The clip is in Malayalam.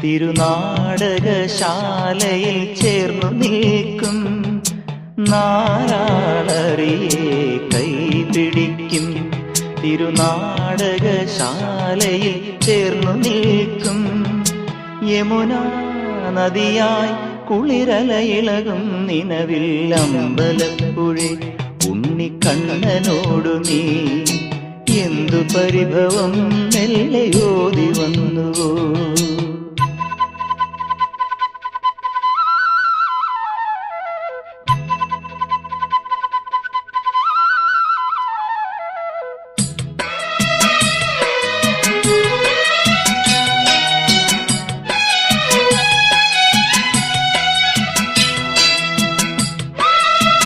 തിരുനാടകശാലയിൽ ചേർന്നു നിൽക്കും നാരാളറിയെ കൈപിടിക്കും. തിരുനാടകശാലയിൽ ചേർന്നു നിൽക്കും യമുനാ നദിയായി കുളിരലയിളകും നിലവിൽ അമ്പലപ്പുഴെ ഉണ്ണിക്കണ്ണനോടു നീ എന്തു പരിഭവം മെല്ലയോതി വന്നുവോ.